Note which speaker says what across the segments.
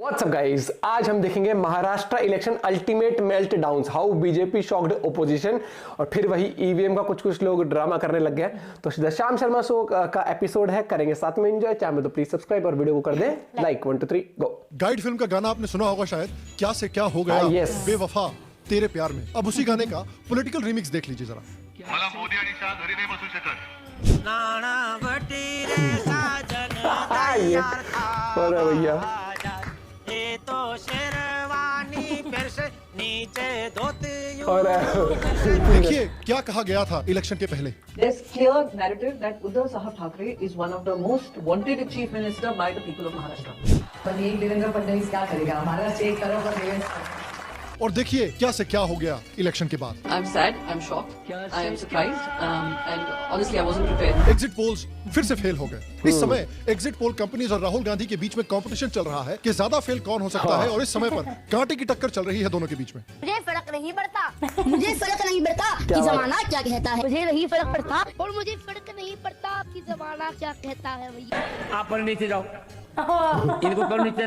Speaker 1: WhatsApp guys, आज हम देखेंगे Maharashtra election ultimate meltdowns, how BJP shocked opposition. और फिर वही ईवीएम का कुछ लोग ड्रामा करने लग गए। तो श्याम शर्मा शो का एपिसोड है, करेंगे साथ में एंजॉय। चैनल तो प्लीज सब्सक्राइब और वीडियो को कर दें लाइक। 1 2 3 गो।
Speaker 2: गाइड फिल्म का गाना आपने सुना होगा शायद, क्या से क्या हो गया बेवफा तेरे प्यार में। अब उसी गाने का पॉलिटिकल रिमिक्स देख लीजिए जरा।
Speaker 3: मला मोदी आणि शाह घरी नाही बसू शकत।
Speaker 1: अरे भैया
Speaker 4: तो शेरवानी फिर से नीचे धोती।
Speaker 2: देखिए क्या कहा गया था इलेक्शन के पहले।
Speaker 5: There's clear narrative that Uddhav Sahab Thackeray is one of the most wanted chief minister by the people of Maharashtra.
Speaker 6: पर ये देवेंद्र फडणवीस क्या करेगा? महाराष्ट्र एक तरफ और देवेंद्र।
Speaker 2: और देखिए क्या से क्या हो गया इलेक्शन के बाद।
Speaker 6: I'm sad, I'm shocked, I am surprised, and honestly I wasn't prepared.
Speaker 2: Exit polls फिर से फेल हो गए। इस समय एग्जिट पोल कंपनीज और राहुल गांधी के बीच में कंपटीशन चल रहा है कि ज्यादा फेल कौन हो सकता है। और इस समय पर कांटे की टक्कर चल रही है दोनों के बीच में।
Speaker 7: मुझे फर्क नहीं पड़ता, मुझे फर्क नहीं पड़ता कि जमाना क्या कहता है, मुझे नहीं फर्क पड़ता और मुझे फर्क नहीं पड़ता कि जमाना क्या कहता है। भैया
Speaker 4: आप पर नीचे जाओ, इनको पर नीचे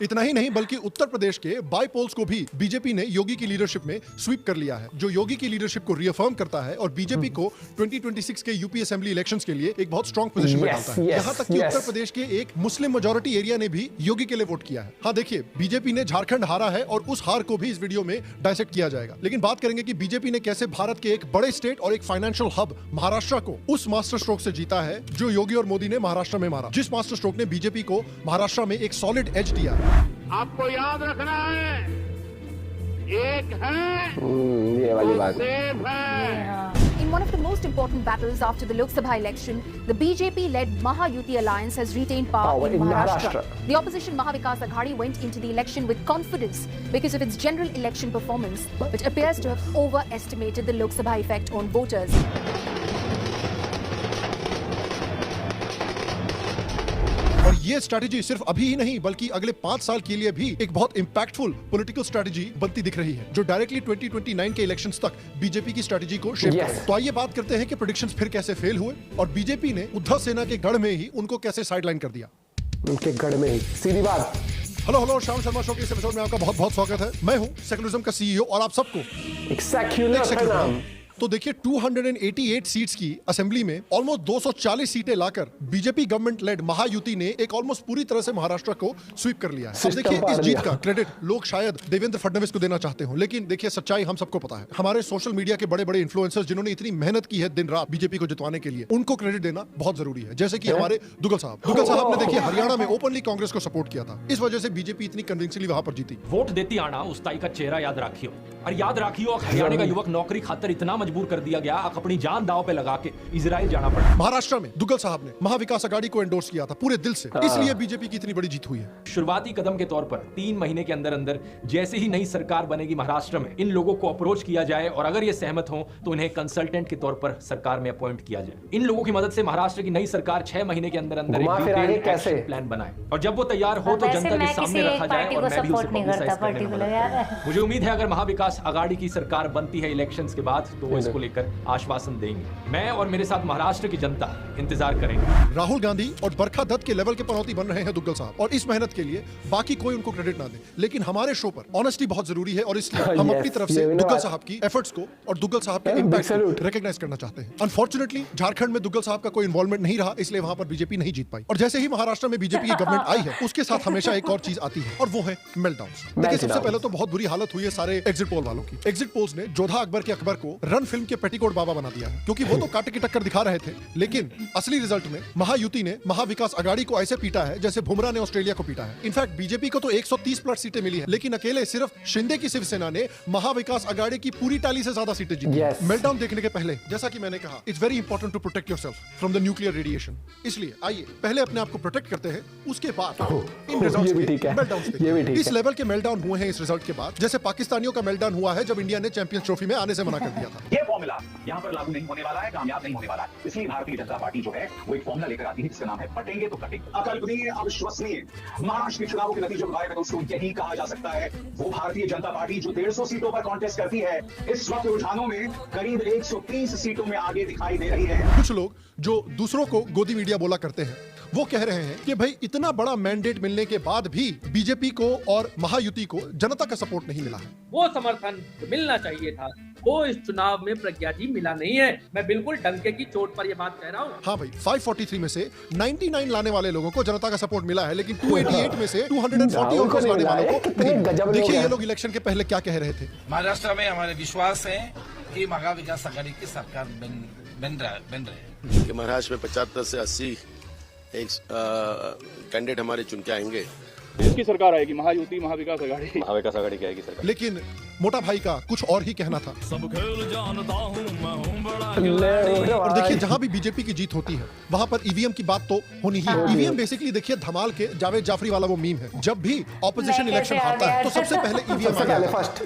Speaker 2: इतना ही नहीं बल्कि उत्तर प्रदेश के बाई पोल्स को भी बीजेपी ने योगी की लीडरशिप में स्वीप कर लिया है, जो योगी की लीडरशिप को रिअफर्म करता है और बीजेपी को 2026 के यूपी असेंबली इलेक्शंस के लिए एक बहुत स्ट्रांग पोजीशन में डालता है। यहाँ तक कि उत्तर प्रदेश के एक मुस्लिम मेजॉरिटी एरिया ने भी योगी के लिए वोट किया है। हाँ देखिए, बीजेपी ने झारखंड हारा है और उस हार को भी इस वीडियो में डायसेक्ट किया जाएगा। लेकिन बात करेंगे कि बीजेपी ने कैसे भारत के एक बड़े स्टेट और एक फाइनेंशियल हब महाराष्ट्र को उस मास्टर स्ट्रोक से जीता है जो योगी और मोदी ने महाराष्ट्र में मारा, जिस मास्टर स्ट्रोक ने बीजेपी को महाराष्ट्र में एक सॉलिड एज दिया।
Speaker 3: आपको याद रखना है, एक है
Speaker 1: ये वाली बात।
Speaker 3: सेफ है।
Speaker 8: In one of the most important battles after the Lok Sabha election, the BJP-led Mahayuti alliance has retained power in Maharashtra. The opposition Mahavikas Aghadi went into the election with confidence because of its general election performance, but appears to have overestimated the Lok Sabha effect on voters.
Speaker 2: और ये strategy सिर्फ अभी ही नहीं बल्कि अगले 5 साल के लिए भी एक बहुत इंपैक्टफुल पॉलिटिकल स्ट्रैटेजी बनती दिख रही है, जो डायरेक्टली 2029 के इलेक्शंस तक बीजेपी की स्ट्रैटेजी को शेप करेगा। तो आइए बात करते हैं कि प्रेडिक्शंस फिर कैसे फेल हुए और बीजेपी ने उद्धव सेना के गढ़ में ही उनको कैसे साइडलाइन कर दिया।
Speaker 1: उनके गढ़ में ही सीधी बात।
Speaker 2: हेलो श्याम शर्मा शो के इस एपिसोड में आपका बहुत बहुत स्वागत है। मैं हूं सेकुलरिज्म का सीईओ और आप सबको
Speaker 1: एक सेक्युलर।
Speaker 2: तो देखिए 288 सीट्स की असेंबली में ऑलमोस्ट 240 सीटें लाकर बीजेपी गवर्नमेंट लेड महायुति ने एक ऑलमोस्ट पूरी तरह से महाराष्ट्र को स्वीप कर लिया है। अब देखिए इस जीत का क्रेडिट लोग शायद देवेंद्र फडणवीस को देना चाहते हो, लेकिन देखिए सच्चाई हम सबको पता है। हमारे सोशल मीडिया के बड़े बड़े इन्फ्लुएंसर्स जिन्होंने इतनी मेहनत की है दिन रात बीजेपी को जितवाने के लिए, उनको क्रेडिट देना बहुत जरूरी है। जैसे कि हमारे दुग्गल साहब ने देखिए हरियाणा में ओपनली कांग्रेस को सपोर्ट किया था, इस वजह से बीजेपी इतनी कन्विंसिंगली वहां पर जीती।
Speaker 9: वोट देती आना उस ताई का चेहरा याद रखियो, और याद रखियो हरियाणा का युवक नौकरी खातर इतना मजबूर कर दिया गया, अपनी जान दांव पे लगा के इजराइल जाना पड़ा।
Speaker 2: महाराष्ट्र में दुग्गल साहब ने महाविकास अघाड़ी को एंडोर्स किया था पूरे दिल से, इसलिए बीजेपी की इतनी बड़ी जीत हुई है।
Speaker 9: शुरुआती कदम के तौर पर 3 महीने के अंदर अंदर जैसे ही नई सरकार बनेगी महाराष्ट्र में, इन लोगों को अप्रोच किया जाए और अगर ये सहमत हो तो इन्हें कंसल्टेंट के तौर पर सरकार में अपॉइंट किया जाए। इन लोगों की मदद से महाराष्ट्र की नई सरकार 6 महीने के अंदर अंदर एक डिटेल्ड प्लान बनाए और जब वो तैयार हो तो जनता के सामने रखा जाए और मैं भी उसे पब्लिसाइज करने। मुझे उम्मीद है अगर महाविकास अघाड़ी की सरकार बनती है इलेक्शंस के बाद तो वो इसको लेकर आश्वासन देंगे। मैं और मेरे साथ महाराष्ट्र की जनता इंतजार करेंगे।
Speaker 2: राहुल गांधी और बरखा दत्त के लेवल के पनौती बन रहे हैं दुग्गल साहब, और इस मेहनत के लिए बाकी कोई उनको क्रेडिट ना दे, लेकिन हमारे शो पर ऑनेस्टी बहुत जरूरी है और इसलिए हम अपनी तरफ से दुग्गल साहब की एफर्ट्स को और दुग्गल साहब के इंपैक्ट को रिकॉग्नाइज करना चाहते हैं। अनफॉर्चुनेटली झारखंड में दुग्गल साहब का कोई इन्वॉल्वमेंट नहीं रहा, इसलिए वहां पर बीजेपी नहीं जीत पाई। और जैसे ही महाराष्ट्र में बीजेपी की गवर्नमेंट आई है उसके साथ हमेशा एक और चीज आती है और वो है मेल्टडाउन्स। देखिए सबसे पहले तो बहुत बुरी हालत हुई है सारे एग्जिट पोल वालों की। एग्जिट पोल्स ने जोधा अकबर के अकबर को रन फिल्म के पेटीकोट बाबा बना दिया है, क्योंकि वो तो कांटे की टक्कर दिखा रहे थे, लेकिन असली रिजल्ट में महायुति ने महाविकास अघाड़ी को ऐसे पीटा है जैसे बुमराह ने ऑस्ट्रेलिया को पीटा है। इनफैक्ट बीजेपी को तो 130 प्लस सीटें मिली है, लेकिन अकेले सिर्फ शिंदे की शिवसेना ने महाविकास अघाड़ी की पूरी टाली से ज्यादा सीटें जीती। मेल्टडाउन देखने के पहले जैसा कि मैंने कहा, it's very important to protect yourself from the nuclear radiation. इसलिए आइए पहले अपने आप को प्रोटेक्ट करते हैं, उसके बाद इन रिजल्ट्स के मेल्टडाउन। इस लेवल के मेल्टडाउन हुए हैं इस रिजल्ट के बाद, जैसे पाकिस्तानियों का मेल्टडाउन हुआ है जब इंडिया ने चैंपियंस ट्रॉफी में आने से मना कर दिया था।
Speaker 10: ये फॉर्मूला यहाँ पर लागू नहीं होने वाला है, कामयाब नहीं होने वाला है। इसलिए भारतीय जनता पार्टी जो है वो एक फॉर्मूला लेकर आती है जिसका नाम है पटेंगे तो कटेंगे। अकल्पनीय, अविश्वसनीय महाराष्ट्र के चुनावों के नतीजे बताए तो उसको यही कहा जा सकता है वो भारतीय जनता पार्टी जो 150 सीटों पर कॉन्टेस्ट करती है, इस वक्त रुझानों में करीब 130 सीटों में आगे दिखाई दे रही है।
Speaker 2: कुछ लोग जो दूसरों को गोदी मीडिया बोला करते हैं वो कह रहे हैं कि भाई इतना बड़ा मैंडेट मिलने के बाद भी बीजेपी को और महायुति को जनता का सपोर्ट नहीं मिला है।
Speaker 11: वो समर्थन मिलना चाहिए था, वो इस चुनाव में प्रज्ञा जी मिला नहीं है। मैं बिल्कुल डंके की चोट पर ये बात कह रहा हूँ।
Speaker 2: हाँ भाई, 543 में से 99 लाने वाले लोगों को जनता का सपोर्ट मिला है, लेकिन 288 में से 240 और लाने वालों को नहीं। देखिए ये लोग इलेक्शन के पहले क्या कह रहे थे।
Speaker 12: महाराष्ट्र में हमारे विश्वास है कि महाविकास आघाड़ी की सरकार बन रहे
Speaker 13: कि महाराष्ट्र में 75 से 80 एक कैंडिडेट हमारे चुन के आएंगे।
Speaker 14: इसकी सरकार आएगी, महायुति महाविकास आघाड़ी की आएगी सरकार।
Speaker 2: लेकिन मोटा भाई का कुछ और ही कहना था। और देखिए जहां भी बीजेपी की जीत होती है वहां पर ईवीएम की बात तो होनी ही है। ईवीएम बेसिकली देखिए धमाल के जावेद जाफरी वाला वो मीम है, जब भी ऑपोजिशन इलेक्शन हारता है तो सबसे पहले ईवीएम फर्स्ट।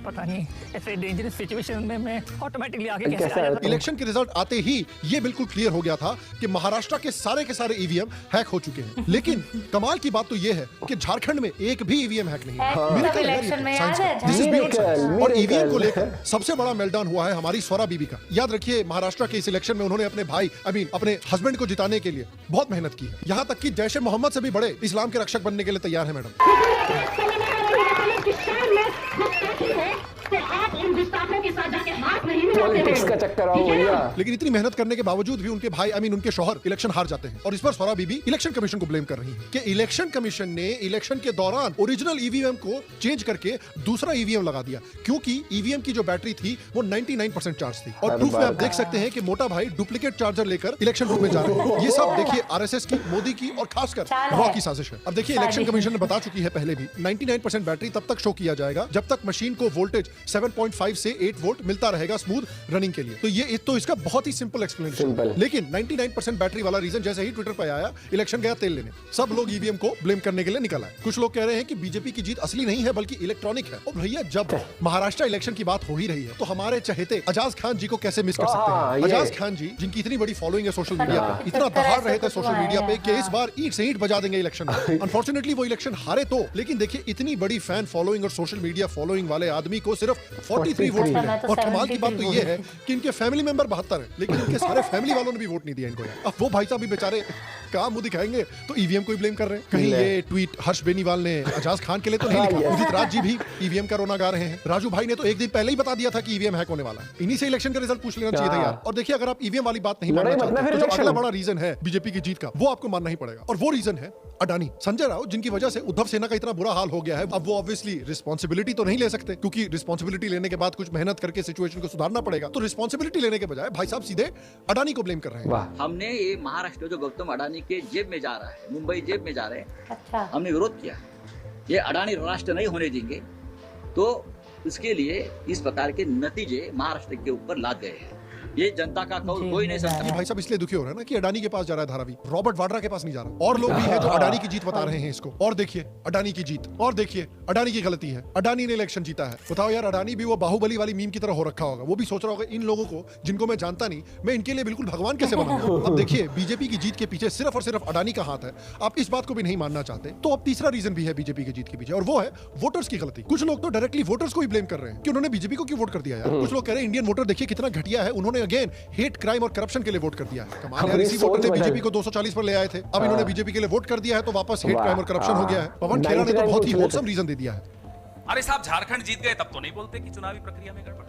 Speaker 15: पता नहीं ऐसे डेंजरस सिचुएशन में मैं ऑटोमेटिकली आगे कैसे आ जाता।
Speaker 2: इलेक्शन के रिजल्ट आते ही ये बिल्कुल क्लियर हो गया था कि महाराष्ट्र के सारे ईवीएम हैक हो चुके हैं। लेकिन कमाल की बात तो ये है कि झारखंड में एक भी ईवीएम हैक नहीं है। और ईवीएम को लेकर सबसे बड़ा मेल्टडाउन हुआ है हमारी स्वरा बीबी का। याद रखिए महाराष्ट्र के इस इलेक्शन में उन्होंने अपने भाई अपने हस्बैंड को जिताने के लिए बहुत मेहनत की है। यहाँ तक कि जैश ए मोहम्मद से भी बड़े इस्लाम के रक्षक बनने के लिए तैयार है मैडम।
Speaker 7: आप इन गुस्ताखों के साथ जाके हाथ नहीं मिलाते
Speaker 1: का चक्कर आओ भैया।
Speaker 2: लेकिन इतनी मेहनत करने के बावजूद भी उनके भाई उनके शौहर इलेक्शन हार जाते हैं। और इस पर स्वरा बीबी इलेक्शन कमीशन को ब्लेम कर रही है कि इलेक्शन कमीशन ने इलेक्शन के दौरान ओरिजिनल ईवीएम को चेंज करके दूसरा ईवीएम लगा दिया, क्योंकि ईवीएम की जो बैटरी थी वो 99% चार्ज थी। और प्रूफ में आप देख सकते हैं कि मोटा भाई डुप्लीकेट चार्जर लेकर इलेक्शन रूम में जा रहे हैं। ये सब देखिए आरएसएस की, मोदी की और खासकर रॉ की साजिश है। अब देखिए इलेक्शन कमीशन ने बता चुकी है पहले भी 99% बैटरी तब तक शो किया जाएगा जब तक मशीन को वोल्टेज 7.5 से 8 वोल्ट मिलता रहेगा स्मूथ रनिंग के लिए। तो ये तो इसका बहुत ही सिंपल एक्सप्लेनेशन। लेकिन 99% बैटरी वाला रीजन जैसे ही ट्विटर पर आया, इलेक्शन गया तेल लेने, सब लोग ईवीएम को ब्लेम करने के लिए निकल आए। कुछ लोग कह रहे हैं कि बीजेपी की जीत असली नहीं है बल्कि इलेक्ट्रॉनिक है। और भैया जब महाराष्ट्र इलेक्शन की बात हो ही रही है तो हमारे चहेते अजाज खान जी को कैसे मिस कर सकते हैं। अजाज खान जी जिनकी इतनी बड़ी फॉलोइंग है सोशल मीडिया पे, इतना दहाड़ रहे थे सोशल मीडिया पे कि इस बार ईंट से ईंट बजा देंगे इलेक्शन में। अनफॉर्चुनेटली वो इलेक्शन हारे तो, लेकिन देखिए इतनी बड़ी फैन फॉलोइंग और सोशल मीडिया फॉलोइंग वाले आदमी को सिर्फ 43 वोट मिले। और कमाल की बात तो ये है कि इनके फैमिली मेंबर 72 है, लेकिन इनके सारे फैमिली वालों ने भी वोट नहीं दिया इनको। अब वो भाई साहब भी बेचारे कहाँ मुंह दिखाएंगे, तो ईवीएम को ही ब्लेम कर रहे हैं। कहीं ये ट्वीट हर्ष बेनीवाल ने अजाज खान के लिए तो नहीं लिखा। उदित राज जी भी ईवीएम का रोना गा रहे हैं। राजू भाई ने तो एक दिन पहले ही बता दिया था कि ईवीएम हैक होने वाला है। इन्हीं से इलेक्शन का रिजल्ट पूछ लेना चाहिए था यार। और देखिए अगर आप ईवीएम वाली बात नहीं मानना चाहते तो जो अगला बड़ा रीजन है बीजेपी की जीत का, वो आपको मानना ही पड़ेगा। और वो रीजन है अडानी, संजय राउत, जिनकी वजह से उद्धव सेना का इतना बुरा हाल हो गया है। अब वो ऑब्वियसली रिस्पॉन्सिबिलिटी तो नहीं ले सकते, क्योंकि रिस्पॉन्सिबिलिटी लेने के बाद कुछ मेहनत करके सिचुएशन को सुधारना पड़ेगा। तो रिस्पॉन्सिबिलिटी लेने के बजाय भाई साहब सीधे अडानी को ब्लेम कर रहे हैं।
Speaker 16: हमने ये महाराष्ट्र जो गौतम अडानी के जेब में जा रहा है, मुंबई जेब में जा रहे हैं, अच्छा, हमने विरोध किया। ये अडानी राष्ट्र नहीं होने देंगे, तो इसके लिए इस प्रकार के नतीजे महाराष्ट्र के ऊपर लाद गए हैं। ये जनता का कौल कोई नहीं समझता।
Speaker 2: भाई साहब इसलिए दुखी हो रहा है ना कि अडानी के पास जा रहा है धारावी, रॉबर्ट वाड्रा के पास नहीं जा रहा। और लोग भी हैं जो अडानी की जीत बता रहे हैं इसको। और देखिए अडानी की जीत, और देखिए अडानी की गलती है, अडानी ने इलेक्शन जीता है। बताओ यार, अडानी भी वो बाहुबली वाली मीम की तरह हो रखा होगा। वो भी सोच रहा होगा इन लोगों को जिनको मैं जानता नहीं, मैं इनके लिए बिल्कुल भगवान कैसे बनाऊंगा। अब देखिए बीजेपी की जीत के पीछे सिर्फ और सिर्फ अडानी का हाथ है। आप इस बात को भी नहीं मानना चाहते तो अब तीसरा रीजन भी है बीजेपी की जीत के पीछे, और वो है वोटर्स की गलती। कुछ लोग तो डायरेक्टली वोटर्स को ही ब्लेम कर रहे हैं कि उन्होंने बीजेपी को क्यों वोट कर दिया यार। कुछ लोग कह रहे हैं इंडियन वोटर देखिए कितना घटिया है, उन्होंने अगेन हेट क्राइम और करप्शन के लिए वोट कर दिया है। कमाल है, इसी वोटर ने बीजेपी को 240 पर ले आए थे। अब इन्होंने बीजेपी के लिए वोट कर दिया है तो वापस हेट क्राइम और करप्शन हो गया है। पवन खेरा ने तो बहुत ही होलसम रीजन दे दिया है।
Speaker 17: अरे साहब, झारखंड जीत गए तब तो नहीं बोलते कि चुनावी प्रक्रिया में गड़बड़।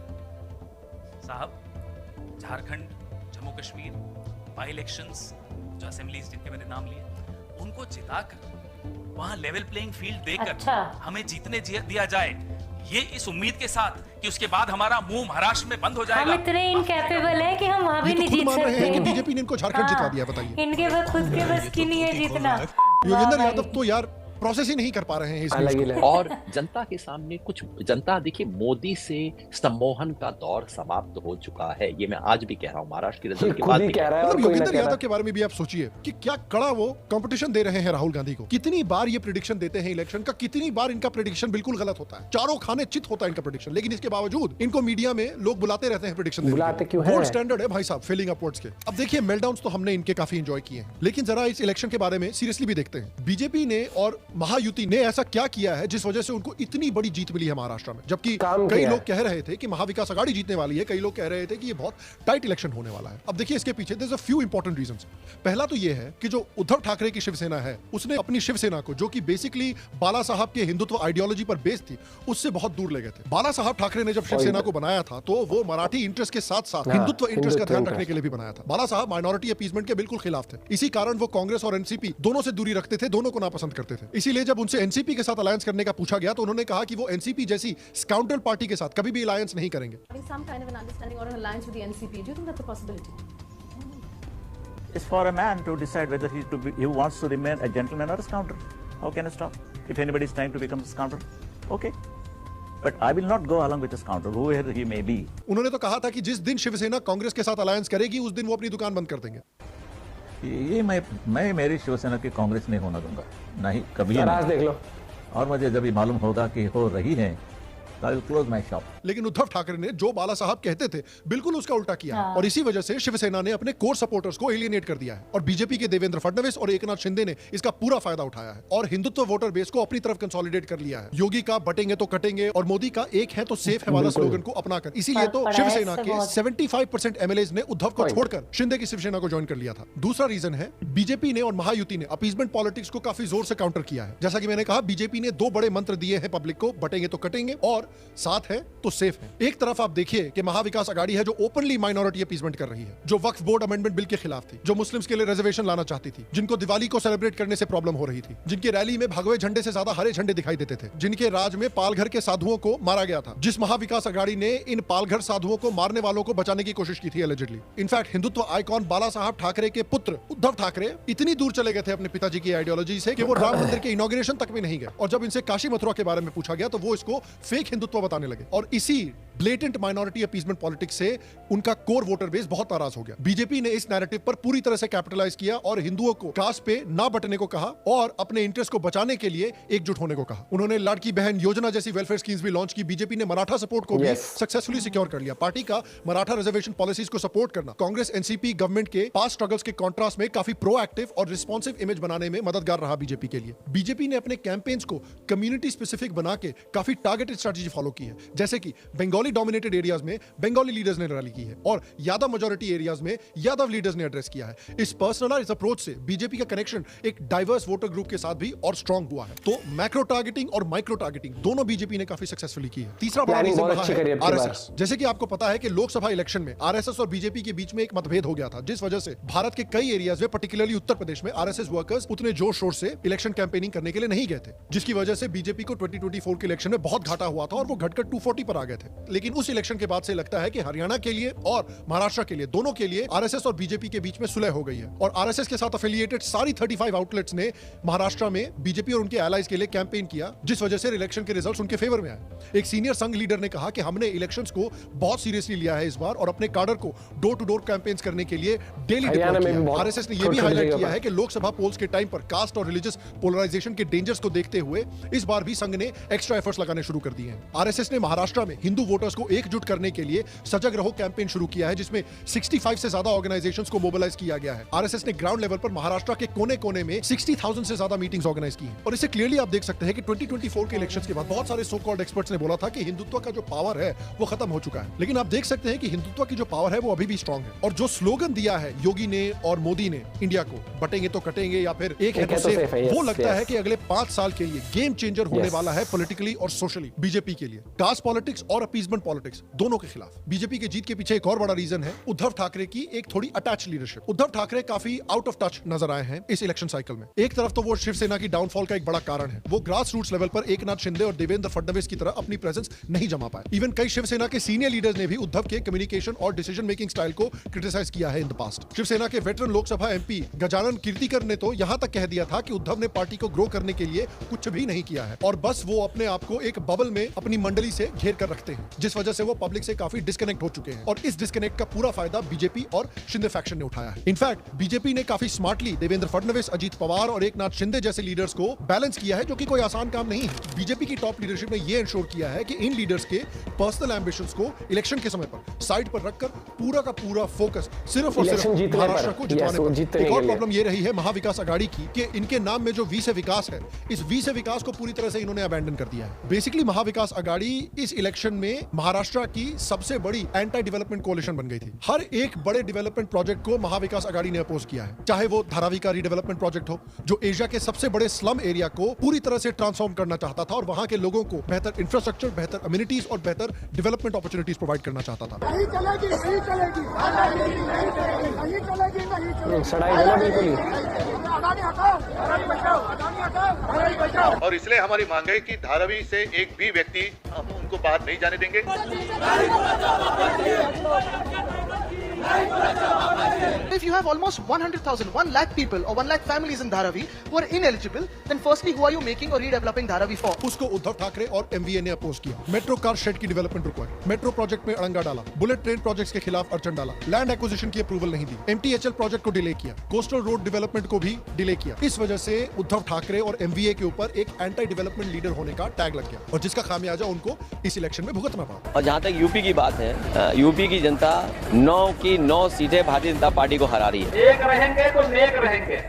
Speaker 17: साहब, झारखंड, जम्मू कश्मीर, बाई इलेक्शंस, जो असेंबलीज जिनके मैंने नाम लिए, उनको जिताकर वहां लेवल प्लेइंग फील्ड देकर हमें जीतने दिया जाए, ये इस उम्मीद के साथ कि उसके बाद हमारा मुंह महाराष्ट्र में बंद हो जाएगा।
Speaker 18: हम इतने इनकैपेबल हैं कि हम वहां भी नहीं जीत सकते।
Speaker 2: कि बीजेपी ने इनको झारखंड जिता दिया, बताइए।
Speaker 18: इनके पास खुद के बस की नहीं है जीतना।
Speaker 2: योगेंद्र यादव तो यार प्रोसेस ही नहीं कर पा रहे हैं इस न्यूज़ को।
Speaker 19: और जनता के सामने कुछ, जनता देखिए मोदी से सम्मोहन का दौर समाप्त हो चुका है। ये मैं आज भी कह रहा हूँ, महाराष्ट्र के रिजल्ट के बाद भी कह रहा हूं।
Speaker 2: योगेंद्र यादव के बारे में भी आप सोचिए कि क्या कड़ा वो कंपटीशन दे रहे हैं राहुल गांधी को। कितनी बार ये प्रेडिक्शन देते हैं इलेक्शन का, कितनी बार इनका प्रेडिक्शन बिल्कुल गलत होता है, चारों खाने चित होता है इनका प्रेडिक्शन। लेकिन इसके बावजूद इनको मीडिया में लोग बुलाते रहते हैं प्रेडिक्शन बुलाते क्यों है। गोल्ड स्टैंडर्ड है भाई साहब फेलिंग अपवर्ड्स के। अब देखिए मेल्टडाउन्स तो हमने इनके काफी एंजॉय किए हैं, लेकिन जरा इस इलेक्शन के बारे में सीरियसली भी देखते हैं। बीजेपी ने और महायुति ने ऐसा क्या किया है जिस वजह से उनको इतनी बड़ी जीत मिली है महाराष्ट्र में, जबकि कई लोग कह रहे थे कि महाविकास आघाड़ी जीतने वाली है, कई लोग कह रहे थे कि ये बहुत टाइट इलेक्शन होने वाला है। अब देखिए इसके पीछे there is a few important reasons. पहला तो ये है कि जो उद्धव ठाकरे की शिवसेना है, उसने अपनी शिवसेना को, जो कि बेसिकली बाला साहब के हिंदुत्व आइडियोलॉजी पर बेस्ड थी, उससे बहुत दूर ले गए थे। बाला साहब ठाकरे ने जब शिवसेना को बनाया था तो वो मराठी इंटरेस्ट के साथ साथ हिंदुत्व इंटरेस्ट का ध्यान रखने के लिए भी बनाया था। बाला साहब माइनॉरिटी अपीसमेंट के बिल्कुल खिलाफ थे। इसी कारण वो कांग्रेस और एनसीपी दोनों से दूरी रखते थे, दोनों को नापसंद करते थे। इसीलिए जब उनसे एनसीपी के साथ अलायंस करने का पूछा गया तो उन्होंने कहा कि वो एनसीपी जैसी स्काउंडल पार्टी के साथ कभी भी अलायंस नहीं करेंगे।
Speaker 8: Some kind of an understanding or an alliance with the NCP. Do you think that's a possibility?
Speaker 20: It's for a man to decide whether he wants to remain a gentleman or a scoundrel. How can I stop? If anybody is trying to become a scoundrel, okay. But I will not go along with a scoundrel, whoever he may be.
Speaker 2: उन्होंने तो कहा था कि जिस दिन शिवसेना कांग्रेस के साथ alliance करेगी उस दिन वो अपनी दुकान बंद कर देंगे।
Speaker 20: ये मैं मेरी शिवसेना की कांग्रेस नहीं होना दूंगा, नहीं कभी नहीं।
Speaker 1: देख लो।
Speaker 20: और मुझे जब ये मालूम होगा कि हो रही है I will close my shop.
Speaker 2: लेकिन उद्धव ठाकरे ने जो बाला साहब कहते थे बिल्कुल उसका उल्टा किया है। और इसी वजह से शिवसेना ने अपने कोर सपोर्टर्स को एलियनेट कर दिया है और बीजेपी के देवेंद्र फडणवीस और एकनाथ शिंदे ने इसका पूरा फायदा उठाया है और हिंदुत्व वोटर बेस को अपनी तरफ कंसोलिडेट कर लिया है। योगी का बटेंगे तो कटेंगे और मोदी का एक है तो सेफ है वाला स्लोगन को अपनाकर इसीलिए तो शिवसेना के 75% एमएलएज ने उद्धव को छोड़कर शिंदे की शिवसेना को ज्वाइन कर लिया था। दूसरा रीजन है बीजेपी ने और महायुति ने अपीसमेंट पॉलिटिक्स को काफी जोर से काउंटर किया है। जैसा कि मैंने कहा, बीजेपी ने दो बड़े मंत्र दिए हैं पब्लिक को, बटेंगे तो कटेंगे और साथ है तो सेफ है। एक तरफ आप देखिए कि महाविकास आघाड़ी है जो ओपनली माइनॉरिटी अपीसमेंट कर रही है, जो वक्फ बोर्ड अमेंडमेंट बिल के खिलाफ थी, जो मुस्लिम्स के लिए रिजर्वेशन लाना चाहती थी, जिनको दिवाली को सेलिब्रेट करने से प्रॉब्लम हो रही थी, जिनकी रैली में भगवे झंडे से ज्यादा हरे झंडे दिखाई देते थे, जिनके राज में पालघर के साधुओं को मारा गया था, जिस महाविकास आघाड़ी ने इन पालघर साधुओं को मारने वालों को बचाने की कोशिश की थी एलिजिडली। इनफैक्ट हिंदुत्व आइकॉन बाला साहब ठाकरे के पुत्र उद्धव ठाकरे इतनी दूर चले गए थे अपने पिताजी की आइडियोलॉजी से कि वो राम मंदिर के इनॉग्रेशन तक भी नहीं गए और जब इनसे काशी मथुरा के बारे में पूछा गया तो वो इसको फेक हिंदुत्व बताने लगे और इसी ब्लेटेंट माइनॉरिटी अपीसमेंट पॉलिटिक्स से उनका कोर वोटर बेस बहुत नाराज हो गया। बीजेपी ने इस नैरेटिव पर पूरी तरह से कैपिटलाइज किया और हिंदुओं को कास्ट पे ना बटने को कहा और अपने इंटरेस्ट को बचाने के लिए एकजुट होने को कहा। उन्होंने लाड़की बहन योजना जैसी वेलफेयर स्कीम्स भी लॉन्च की। बीजेपी ने मराठा सपोर्ट को भी सक्सेसफुली सिक्योर कर लिया। पार्टी का मराठा रिजर्वेशन पॉलिसीज को सपोर्ट करना कांग्रेस एनसीपी गवर्नमेंट के पास्ट स्ट्रगल्स के कॉन्ट्रास्ट में काफी प्रोएक्टिव और रिस्पॉन्सिव इमेज बनाने में मददगार रहा बीजेपी के लिए। बीजेपी ने अपने कैंपेन्स को कम्युनिटी स्पेसिफिक बना के काफी टारगेटेड स्ट्रेटजी फॉलो की है, जैसे कि बंगाली डोमिनेटेड एरियाज में बंगाली लीडर्स ने रैली की है और यादव मेजॉरिटी एरियाज में यादव लीडर्स ने एड्रेस किया है। इस पर्सनलाइज्ड अप्रोच से बीजेपी का कनेक्शन एक डाइवर्स वोटर ग्रुप के साथ भी और स्ट्रांग हुआ है। तो मैक्रो टारगेटिंग और माइक्रो टारगेटिंग दोनों बीजेपी ने काफी सक्सेसफुली की है। तीसरा बड़ा रीजन रहा है आरएसएस। जैसे कि आपको पता है कि लोकसभा इलेक्शन में आरएसएस और बीजेपी के बीच में एक मतभेद हो गया था, जिस वजह से भारत के कई एरियाज में पर्टिकुलरली उत्तर प्रदेश में आरएसएस वर्कर्स उतने जोर शोर से इलेक्शन कैंपेनिंग करने के लिए नहीं गए थे, जिसकी वजह से बीजेपी को 2024 के इलेक्शन में बहुत घाटा हुआ था और वो घटकर 240 पर आ गए थे। लेकिन उस इलेक्शन के बाद से लगता है कि हरियाणा के लिए और महाराष्ट्र के लिए, दोनों के लिए आरएसएस और बीजेपी के बीच में सुलह हो गई है और आरएसएस के साथ एफिलिएटेड सारी 35 आउटलेट्स ने महाराष्ट्र में बीजेपी और उनके एलाइज के लिए कैंपेन किया, जिस वजह से इलेक्शन के रिजल्ट्स उनके फेवर में आए। एक सीनियर संघ लीडर ने कहा कि हमने इलेक्शंस को बहुत सीरियसली लिया है इस बार और अपने कार्डर को डोर टू डोर कैंपेन्स करने के लिए डेली डिप्लॉय किया। आरएसएस ने यह भी हाईलाइट किया है कि लोकसभा पोल्स के टाइम पर कास्ट और रिलीजियस पोलराइजेशन के डेंजर्स को देखते हुए इस बार भी संघ ने एक्स्ट्रा एफर्ट्स लगाने शुरू कर दिए हैं। आरएसएस ने महाराष्ट्र में हिंदू वोटर्स को एकजुट करने के लिए सजग रहो कैंपेन शुरू किया है, जिसमें 65 से ज्यादा ऑर्गेनाइजेशंस को मोबिलाइज किया गया है। आरएसएस ने ग्राउंड लेवल पर महाराष्ट्र के कोने-कोने में 60,000 से ज्यादा मीटिंग्स ऑर्गेनाइज की हैं और इससे क्लियरली आप देख सकते हैं कि 2024 के इलेक्शंस के बाद बहुत सारे सो कॉल्ड एक्सपर्ट्स ने बोला था कि हिंदुत्व का जो पावर है वो खत्म हो चुका है, लेकिन आप देख सकते हैं कि हिंदुत्व की जो पावर है वो अभी भी स्ट्रांग है और जो स्लोगन दिया है योगी ने और मोदी ने इंडिया को, बटेंगे तो कटेंगे या फिर एक है तो सेफ, वो लगता है कि अगले 5 साल के लिए गेम चेंजर होने वाला है पॉलिटिकली और सोशली बीजेपी के लिए। कास्ट पॉलिटिक्स और अपीसमेंट पॉलिटिक्स दोनों के खिलाफ बीजेपी की जीत के पीछे एक और बड़ा रीजन है उद्धव ठाकरे की एक थोड़ी अटैच लीडरशिप। उद्धव ठाकरे काफी आउट ऑफ टच नजर आए हैं इस इलेक्शन साइकिल में। एक तरफ तो वो शिवसेना की डाउनफॉल का एक बड़ा कारण है, वो ग्रास रूट्स लेवल पर एकनाथ शिंदे और देवेंद्र फडणवीस की तरह अपनी प्रेजेंस नहीं जमा पाए। इवन कई शिवसेना के सीनियर लीडर्स ने भी उद्धव के कम्युनिकेशन और डिसीजन मेकिंग स्टाइल को क्रिटिसाइज किया है इन द पास्ट। शिवसेना के वेटरन लोकसभा एमपी गजानन कीर्तिकर ने तो यहां तक कह दिया था कि उद्धव ने पार्टी को ग्रो करने के लिए कुछ भी नहीं किया है और बस वो अपने आप को एक बबल में अपनी मंडली से घेर कर रखते हैं, जिस वजह से वो पब्लिक से काफी डिस्कनेक्ट हो चुके हैं और इस डिस्कनेक्ट का पूरा फायदा बीजेपी और शिंदे फैक्शन ने उठाया है। इनफैक्ट बीजेपी ने काफी स्मार्टली देवेंद्र फडणवीस, अजीत पवार और एकनाथ शिंदे जैसे लीडर्स को बैलेंस किया है, जो कि कोई आसान काम नहीं है। बीजेपी की टॉप लीडरशिप ने यह इंश्योर किया है कि इन लीडर्स के पर्सनल एम्बिशंस को इलेक्शन के समय पर साइड पर रखकर पूरा का पूरा फोकस सिर्फ और सिर्फ महाराष्ट्र को जितवाने पर। एक और प्रॉब्लम ये रही है महाविकास आघाड़ी की कि इनके नाम में जो वी से विकास है, इस वी से विकास को पूरी तरह से इन्होंने अबैंडन कर दिया है। बेसिकली महाविकास आघाड़ी इस इलेक्शन में महाराष्ट्र की सबसे बड़ी एंटी डेवलपमेंट कोalition बन गई थी। हर एक बड़े डेवलपमेंट प्रोजेक्ट को महाविकास आघाड़ी ने अपोज किया है, चाहे वो धारावी का रीडेवलपमेंट प्रोजेक्ट हो, जो एशिया के सबसे बड़े स्लम एरिया को पूरी तरह से ट्रांसफॉर्म करना चाहता था और वहां के लोगों को बेहतर इंफ्रास्ट्रक्चर, बेहतर अम्यूनिटीज और बेहतर डेवलपमेंट अपॉर्चुनिटीज प्रोवाइड करना चाहता था।
Speaker 3: और इसलिए हमारी मांग है कि धारावी से एक भी व्यक्ति हम उनको बाहर नहीं जाने देंगे।
Speaker 21: If you have almost 100,000, 1 lakh people or 1 lakh families in Dharavi who are ineligible, then firstly, who are you making or redeveloping Dharavi for?
Speaker 2: उसको उद्धव ठाकरे और एमवीए ने अपोज किया। मेट्रो कार शेड की डेवलपमेंट रुकवाई, मेट्रो प्रोजेक्ट में अड़ंगा डाला, bullet train projects के खिलाफ अड़चन डाला, लैंड एक्विजिशन की अप्रूवल नहीं दी, एमटीएचएल प्रोजेक्ट को डिले किया, कोस्टल रोड डेवलपमेंट को भी डिले किया। इस वजह से उद्धव ठाकरे और एमवीए के ऊपर एक एंटी डेवलपमेंट लीडर होने का टैग लग गया और जिसका खामियाजा उनको इस इलेक्शन में भुगतना पड़ा।
Speaker 22: और जहाँ तक यूपी की बात है, यूपी की जनता 9 की 9 सीटें भारतीय जनता पार्टी को हरा रही है।
Speaker 11: एक रहेंगे तो नेक रहेंगे।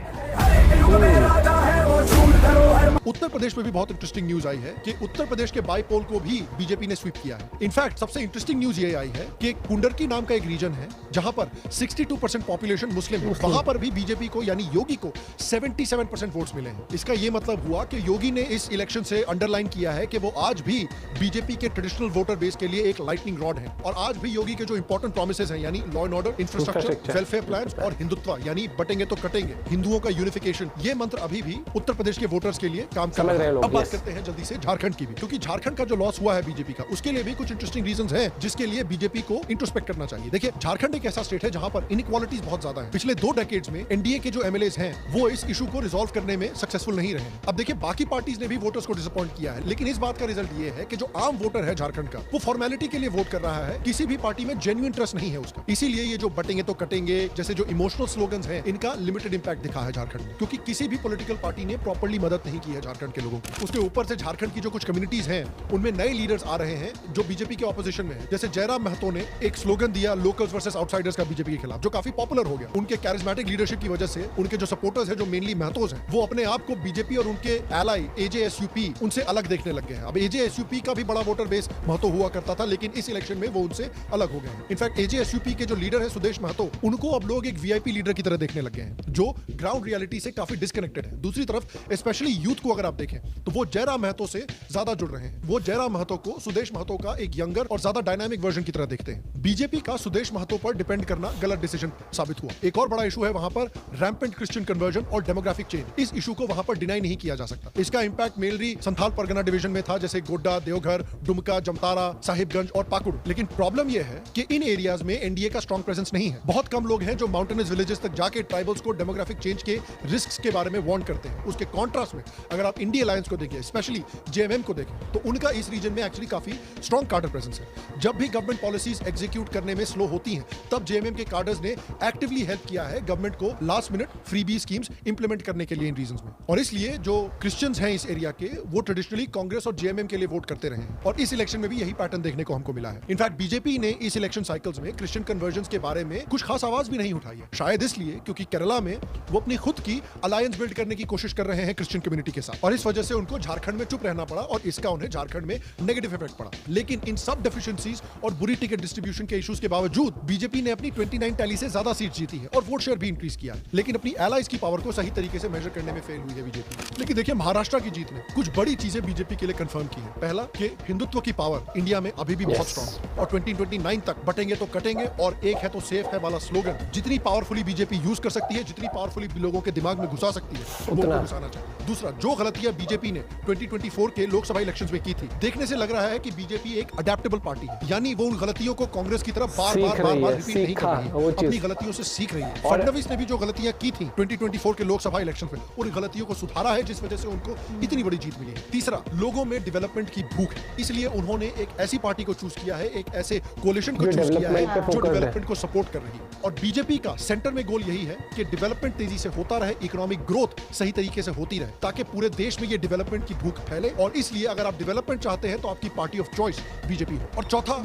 Speaker 2: उत्तर प्रदेश में भी बहुत इंटरेस्टिंग न्यूज आई है कि उत्तर प्रदेश के बाईपोल को भी बीजेपी ने स्वीप किया है। इनफैक्ट सबसे इंटरेस्टिंग न्यूज ये आई है कि कुंडरकी नाम का एक रीजन है जहां पर 62% पॉपुलेशन मुस्लिम है, वहां पर भी बीजेपी को यानी योगी को 77% वोट्स मिले हैं। इसका ये मतलब हुआ कि योगी ने इस इलेक्शन से अंडरलाइन किया है कि वो आज भी बीजेपी के ट्रेडिशनल वोटर बेस के लिए एक लाइटनिंग रॉड है और आज भी योगी के जो इंपॉर्टेंट प्रोमिसेस हैं यानी law and order, infrastructure, welfare plans और हिंदुत्व यानी बटेंगे तो कटेंगे, हिंदुओं का यूनिफिकेशन, ये मंत्र अभी भी उत्तर प्रदेश के वोटर्स के लिए काम कर रहे हैं। अब बात करते हैं जल्दी से झारखंड की भी, क्योंकि झारखंड का जो लॉस हुआ है बीजेपी का, उसके लिए भी कुछ इंटरेस्टिंग रीजंस हैं जिसके लिए बीजेपी को इंट्रोस्पेक्ट करना चाहिए। देखिए, झारखंड एक ऐसा स्टेट है जहां पर इनइक्वालिटीज बहुत ज्यादा है। पिछले 2 डेकेड्स में एनडीए के जो एमएलएज हैं वो इस इशू को रिजॉल्व करने में सक्सेसफुल नहीं रहे। अब देखिए, बाकी पार्टीज ने भी वोटर्स को डिसअपॉइंट किया है, लेकिन इस बात का रिजल्ट ये है कि जो आम वोटर है झारखंड का, वो फॉर्मेलिटी के लिए वोट कर रहा है, किसी भी पार्टी में जेन्युइन ट्रस्ट नहीं है उसका। इसीलिए ये जो बटेंगे तो कटेंगे जैसे जो इमोशनल स्लोगन्स हैं, इनका लिमिटेड इंपैक्ट दिखा है झारखंड में, क्योंकि किसी भी पॉलिटिकल पार्टी ने प्रॉपर्ली मदद नहीं की है झारखंड के लोगों को। उसके ऊपर से झारखंड की जो कुछ कम्युनिटीज हैं उनमें नए लीडर्स आ रहे हैं जो बीजेपी के ऑपोजिशन में है। जैसे जयराम महतो ने एक स्लोगन दिया लोकल्स वर्सेस आउटसाइडर्स का बीजेपी के खिलाफ, जो काफी पॉपुलर हो गया। उनके कैरिस्मेटिक लीडरशिप की वजह से उनके जो सपोर्टर्स हैं, जो मेनली महतोज हैं, वो अपने आप को बीजेपी और उनके एलाई एजेएसयूपी उनसे अलग देखने लग गए हैं। अब एजेएसयूपी का भी बड़ा वोटर बेस महतो हुआ करता था, लेकिन इस इलेक्शन में वो उनसे अलग हो गए हैं। इनफैक्ट एजेएसयूपी के जो लीडर है सुदेश महतो, उनको अब लोग एक वीआईपी लीडर की तरह देखने लग गए हैं, जो ग्राउंड रियलिटी से काफी डिस्कनेक्टेड है। दूसरी तरफ स्पेशली यूथ को अगर आप देखें तो वो जयराम महतो से ज्यादा जुड़ रहे हैं। वो जयराम महतो को सुदेश महतो का एक यंगर और ज्यादा डायनामिक वर्जन की तरह देखते हैं। बीजेपी का सुदेश महतो पर डिपेंड करना गलत डिसीजन साबित हुआ। एक और बड़ा इशू है वहां पर रैम्पेंट क्रिश्चियन कन्वर्जन और डेमोग्राफिक चेंज। इस इशू को वहां पर डिनाई नहीं किया जा सकता। इसका impact mainly Santhal Pargana division में था, जैसे गोड्डा, देवघर, डुमका, जमतारा, साहिबगंज और पाकुड़। लेकिन प्रॉब्लम यह है कि इन एरियाज में एनडीए का स्ट्रॉन्ग प्रेजेंस नहीं है। बहुत कम लोग हैं जो माउंटेनस विलेजेस तक जाके ट्राइबल्स को डेमोग्राफिक चेंज के रिस्क के बारे में वार्न करते हैं। उसके कॉन्ट्रास्ट में अगर आप इंडिया अलायंस को देखिए, स्पेशली जेएमएम को देखें, तो उनका इस रीजन में एक्चुअली काफी स्ट्रॉन्ग कार्डर प्रेजेंस है। जब भी गवर्नमेंट पॉलिसीज एग्जीक्यूट करने में स्लो होती हैं, तब जेएमएम के कार्डर्स ने एक्टिवली हेल्प किया है गवर्नमेंट को last minute freebie schemes implement करने के लिए इन रीजंस में। और इसलिए जो क्रिश्चियंस हैं इस एरिया के, वो ट्रेडिशनली कांग्रेस और जेएमएम के लिए वोट करते रहे हैं और इस इलेक्शन में भी यही पैटर्न देखने को हमको मिला है। इनफैक्ट बीजेपी ने इस इलेक्शन साइकिल्स में क्रिश्चियन कन्वर्जन्स के बारे में कुछ खास आवाज भी नहीं उठाई है। शायद इसलिए क्योंकि केरला में वो अपनी खुद की अलायंस बिल्ड करने की कोशिश कर रहे हैं क्रिश्चियन कम्युनिटी के साथ, और इस वजह से उनको झारखंड में चुप रहना पड़ा और इसका उन्हें झारखंड में नेगेटिव इफेक्ट पड़ा। लेकिन इन सब डेफिशिएंसीज और बुरी टिकट डिस्ट्रीब्यूशन के इश्यूज के बावजूद बीजेपी ने अपनी 29 टैली से ज्यादा सीट जीती है और वोट शेयर भी इंक्रीज किया है। लेकिन अपनी एलाइज की पावर को सही तरीके से मेजर करने में फेल हुई है बीजेपी। लेकिन देखिए, महाराष्ट्र की जीत ने कुछ बड़ी चीजें बीजेपी के लिए कंफर्म की है। पहला कि हिंदुत्व की पावर इंडिया में अभी भी बहुत स्ट्रांग है और 2029 तक बटेंगे तो कटेंगे और एक है तो सेफ है वाला स्लोगन जितनी पावरफुली बीजेपी यूज कर सकती है, जितनी पावरफुली लोगों के दिमाग में घुसा सकती है, वो घुसाना चाहिए। दूसरा, जो गलतियां बीजेपी ने 2024 के लोकसभा इलेक्शंस में की थी, देखने से लग रहा है कि बीजेपी एक अडेप्टेबल पार्टी है, यानी वो उन गलतियों को कांग्रेस की तरह बार बार रिपीट नहीं कर रही है, अपनी गलतियों से सीख रही है। फडणवीस ने भी जो गलतियां की थी 2024 के लोकसभा इलेक्शन में, उन गलतियों को सुधारा है, जिस वजह से उनको इतनी बड़ी जीत मिली है। तीसरा, लोगों में डेवलपमेंट की भूख है, इसलिए उन्होंने एक ऐसी पार्टी को चूज किया है, एक ऐसे कोलिशन को चूज किया है जो डेवलपमेंट को सपोर्ट कर रही है। और बीजेपी का सेंटर में गोल यही है कि डेवलपमेंट तेजी से होता रहे, इकोनॉमिक ग्रोथ सही तरीके से होती रहे, ताकि पूरे देश में ये डेवलपमेंट की भूख फैले। और इसलिए अगर आप डेवलपमेंट चाहते हैं तो आपकी पार्टी ऑफ चॉइस बीजेपी है। और चौथा,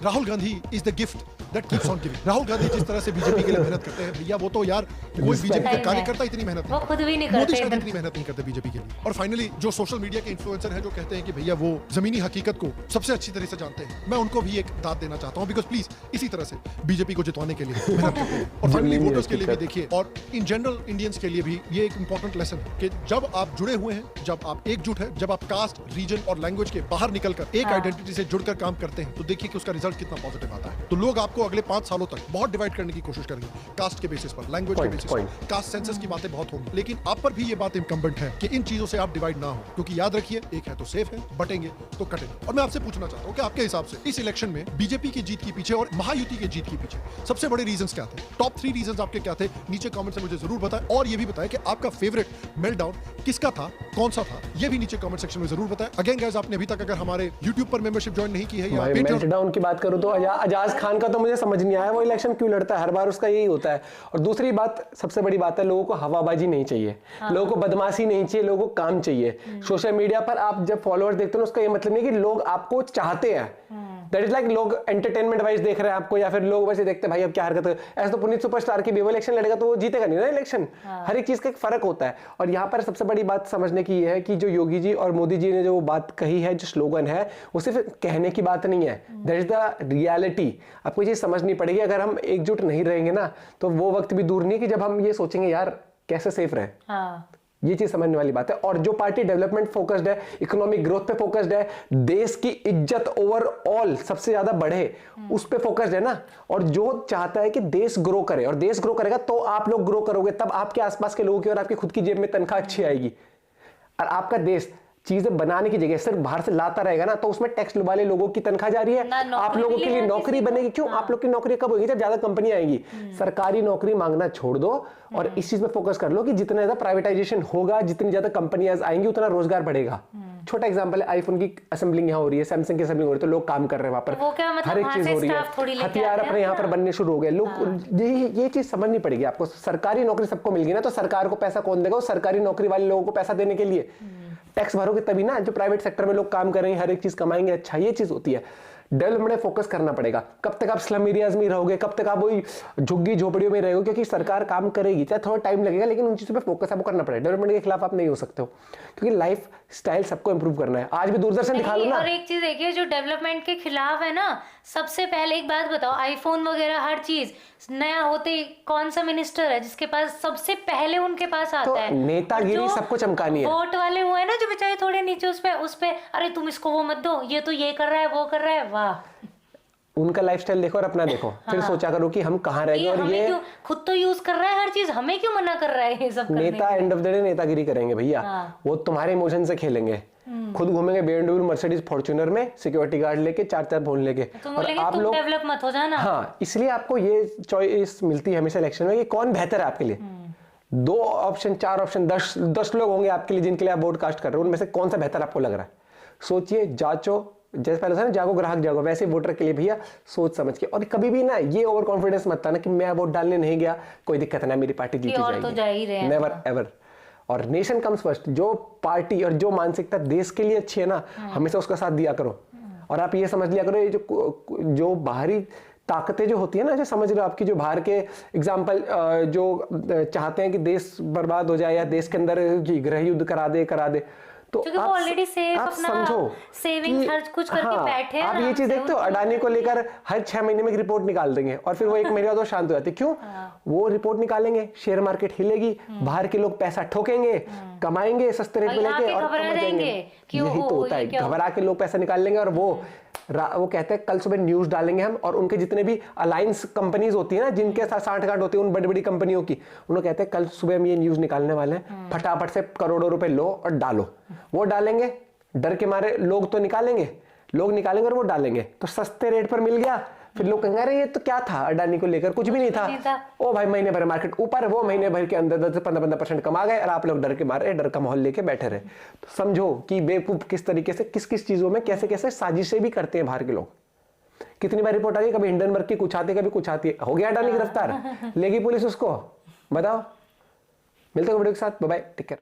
Speaker 2: Rahul Gandhi is the gift that keeps on giving. Rahul Gandhi जिस तरह से बीजेपी के लिए मेहनत करते हैं भैया, वो तो यार कोई बीजेपी का कार्यकर्ता इतनी मेहनत नहीं,
Speaker 18: खुद भी नहीं
Speaker 2: मोदी
Speaker 18: करते,
Speaker 2: शायद इतनी मेहनत नहीं करते बीजेपी के लिए। और फाइनली, जो सोशल मीडिया के इन्फ्लुएंसर हैं जो कहते हैं कि भैया वो जमीनी हकीकत को सबसे अच्छी तरह से जानते हैं, मैं उनको भी एक दाद देना चाहता हूं, बिकॉज प्लीज इसी तरह से बीजेपी को जितवाने के लिए मेहनत करते हैं। और फाइनली वोटर्स के लिए भी देखिए, और इन जनरल इंडियंस के लिए भी ये एक इंपॉर्टेंट लेसन है कि जब आप जुड़े हुए हैं, जब आप एकजुट है, जब आप कास्ट, रीजन और लैंग्वेज के बाहर निकलकर एक आइडेंटिटी से जुड़कर काम करते हैं, तो देखिए कि उसका रिजल्ट कितना पॉजिटिव आता है। तो लोग आपको अगले 5 सालों तक बहुत डिवाइड करने की कोशिश करेंगे, कास्ट के बेसिस पर, लैंग्वेज के बेसिस पर, कास्ट सेंसस की बातें बहुत होंगी, लेकिन आप पर भी ये बात इंकम्बेंट है कि इन चीजों से आप डिवाइड ना हो, क्योंकि याद रखिए, एक है तो सेफ है, बटेंगे तो कटेंगे। और मैं आपसे पूछना चाहता हूं कि आपके हिसाब से इस इलेक्शन में बीजेपी की जीत के पीछे और महायुति की जीत के पीछे सबसे बड़े रीजंस क्या थे? टॉप 3 रीजंस आपके क्या थे? नीचे कमेंट से मुझे जरूर बताएं, और ये भी बताएं कि आपका फेवरेट मेल्टडाउन किसका था, कौन सा था, ये भी नीचे कमेंट सेक्शन में जरूर बताएं। अगेन गाइस, आपने अभी तक अगर हमारे YouTube पर मेंबरशिप ज्वाइन नहीं की है या
Speaker 1: मेल्टडाउन की बात करूं तो अजाज खान का तो मुझे समझ नहीं आया वो इलेक्शन क्यों लड़ता है, हर बार उसका यही होता है। और दूसरी बात, सबसे बड़ी बात है, लोगों को हवाबाजी नहीं चाहिए, लोगों को बदमाशी नहीं चाहिए, लोगों को काम चाहिए। सोशल मीडिया पर आप जब फॉलोअर्स देखते हो, उसका ये मतलब नहीं कि लोग आपको चाहते हैं, दैट इज लाइक लोग एंटरटेनमेंट वाइज देख रहे हैं आपको, या फिर लोग वैसे देखते हैं भाई अब क्या हरकत है। ऐसे तो पुनीत सुपरस्टार की भी वो इलेक्शन लड़ेगा तो वो जीतेगा नहीं ना इलेक्शन। हर एक चीज का एक फर्क होता है। और यहाँ पर सबसे बड़ी बात समझने की ये है कि जो योगी जी और मोदी जी ने जो बात कही है, जो स्लोगन है, वो सिर्फ कहने की बात नहीं है, दैट इज द रियलिटी। आपको ये चीज समझनी पड़ेगी। अगर हम एकजुट नहीं रहेंगे ना, तो वो वक्त भी दूर नहीं है कि जब हम ये सोचेंगे यार कैसे सेफ रहे। ये चीज समझने वाली बात है। और जो पार्टी डेवलपमेंट फोकस्ड है, इकोनॉमिक ग्रोथ पे फोकस्ड है, देश की इज्जत ओवरऑल सबसे ज्यादा बढ़े, उस पे फोकस्ड है ना, और जो चाहता है कि देश ग्रो करे, और देश ग्रो करेगा तो आप लोग ग्रो करोगे, तब आपके आसपास के लोगों की और आपकी खुद की जेब में तनख्वाह अच्छी आएगी। और आपका देश चीजें बनाने की जगह सिर्फ बाहर से लाता रहेगा ना, तो उसमें टैक्स वाले लोगों की तनख्वाह जा रही है, आप लोगों के लिए नौकरी बनेगी। क्यों? आप लोग की नौकरी कब होगी? जब ज्यादा कंपनी आएंगी। सरकारी नौकरी मांगना छोड़ दो और इस चीज पे फोकस कर लो कि जितना ज्यादा प्राइवेटाइजेशन होगा, जितनी ज्यादा कंपनियां आएंगी, उतना रोजगार बढ़ेगा। छोटा एग्जांपल है, आईफोन की असेंबलिंग यहाँ हो रही है, सैमसंग की असेंबलिंग हो रही है, तो लोग काम कर रहे हैं वहां पर, हर एक चीज हो रही है, हथियार अपने यहाँ पर बनने शुरू हो गए लोग। ये चीज समझनी पड़ेगी आपको। सरकारी नौकरी सबको मिल गई ना, तो सरकार को पैसा कौन देगा? सरकारी नौकरी वाले लोगों को पैसा देने के लिए टैक्स भरोगे तभी ना। जो प्राइवेट सेक्टर में लोग काम कर रहे हैं, हर एक चीज कमाएंगे, अच्छा ये चीज होती है। डेवलपमेंट में फोकस करना पड़ेगा। कब तक आप स्लम एरियाज में रहोगे, कब तक आप वही झुग्गी झोपड़ियों में रहोगे? क्योंकि सरकार काम करेगी, चाहे थोड़ा टाइम लगेगा, लेकिन उन चीजों पे फोकस आपको करना पड़ेगा। डेवलपमेंट के खिलाफ आप नहीं हो सकते हो, क्योंकि लाइफ स्टाइल सबको इंप्रूव करना है। आज भी दूरदर्शन दिखा लो ना।
Speaker 18: और एक चीज देखिए, जो डेवलपमेंट के खिलाफ है ना, सबसे पहले एक बात बताओ, आईफोन वगैरह हर चीज नया होते ही कौन सा मिनिस्टर है जिसके पास सबसे पहले उनके पास आता है?
Speaker 1: नेतागिरी सबको चमकानी है।
Speaker 18: वोट वाले हुए ना जो बेचारे थोड़े नीचे, उस पे अरे तुम इसको वो मत दो, ये तो ये कर रहा है, वो कर रहा है, वाह।
Speaker 1: उनका लाइफस्टाइल देखो और अपना देखो, फिर सोचा करो कि हम कहाँ रहेंगे। और ये
Speaker 18: खुद तो यूज कर रहा है हर चीज, हमें क्यों मना कर रहा है ये सब करने?
Speaker 1: नेता एंड ऑफ द डे नेतागिरी करेंगे भैया। वो तुम्हारे इमोशन से खेलेंगे, खुद घूमेंगे BMW मर्सिडीज फॉर्च्यूनर में, सिक्योरिटी गार्ड लेके, 4 फोन लेके,
Speaker 18: और आप लोग डेवलप मत हो जाना।
Speaker 1: हाँ, इसलिए आपको ये चॉइस मिलती है हमेशा इलेक्शन में कि कौन बेहतर है आपके लिए। 2 ऑप्शन, 4 ऑप्शन, 10 लोग होंगे आपके लिए जिनके लिए आप वोट कास्ट कर रहे हो, उनमें से कौन सा बेहतर आपको लग रहा है? सोचिए, जांचो। जैसे पहले था ना, जागो ग्राहक जागो, वैसे वोटर के लिए भैया सोच समझ के। और कभी भी ना ये ओवर कॉन्फिडेंस मत था ना कि मैं वोट डालने नहीं गया, कोई दिक्कत ना, मेरी पार्टी जीती जाएगी। Never ever. और नेशन कम्स फर्स्ट। जो पार्टी और जो मानसिकता देश के लिए अच्छी है ना, हमेशा उसका साथ दिया करो। और आप ये समझ लिया करो, ये जो बाहरी ताकतें जो होती है ना, जो समझ लो आपकी, जो बाहर के एग्जाम्पल जो चाहते हैं कि देश बर्बाद हो जाए या देश के अंदर गृह युद्ध करा दे, तो
Speaker 18: क्योंकि वो ऑलरेडी सेफ अपना सेविंग खर्च कुछ करके बैठे हैं।
Speaker 1: आप ये चीज देखते हो, अडानी को लेकर हर 6 महीने में एक रिपोर्ट निकाल देंगे और फिर वो 1 महीने बाद वो शांत हो जाती। क्यों? वो रिपोर्ट निकालेंगे, शेयर मार्केट हिलेगी, बाहर के लोग पैसा ठोकेंगे, कमाएंगे सस्ते रेट में लेके और कमा जाएंगे। यही तो होता है, घबरा के लोग पैसा निकाल लेंगे और वो कहते हैं कल सुबह न्यूज डालेंगे हम, और उनके जितने भी अलायंस कंपनीज होती है ना, जिनके साथ साठगांठ होती है उन बड़ी बड़ी कंपनियों की, उन्होंने कहते हैं कल सुबह हम ये न्यूज निकालने वाले हैं, फटाफट से करोड़ों रुपए लो और डालो। वो डालेंगे, डर के मारे लोग तो निकालेंगे और वो डालेंगे, तो सस्ते रेट पर मिल गया। फिर लोग कहेंगे अरे ये तो क्या था, अडानी को लेकर कुछ भी नहीं था। ओ भाई महीने भर मार्केट ऊपर, वो महीने भर के अंदर 10-15% कमा गए और आप लोग डर के मारे डर का माहौल लेके बैठे रहे। तो समझो कि बेवकूफ किस तरीके से किस किस चीजों में कैसे कैसे साजिशें भी करते हैं बाहर के लोग। कितनी बार रिपोर्ट आ गई, कभी हिंडनबर्ग की कुछ आती है, कभी कुछ आती है। हो गया अडानी गिरफ्तार, लेगी पुलिस उसको, बताओ। मिलते हैं वीडियो के साथ, बाय बाय, टेक केयर।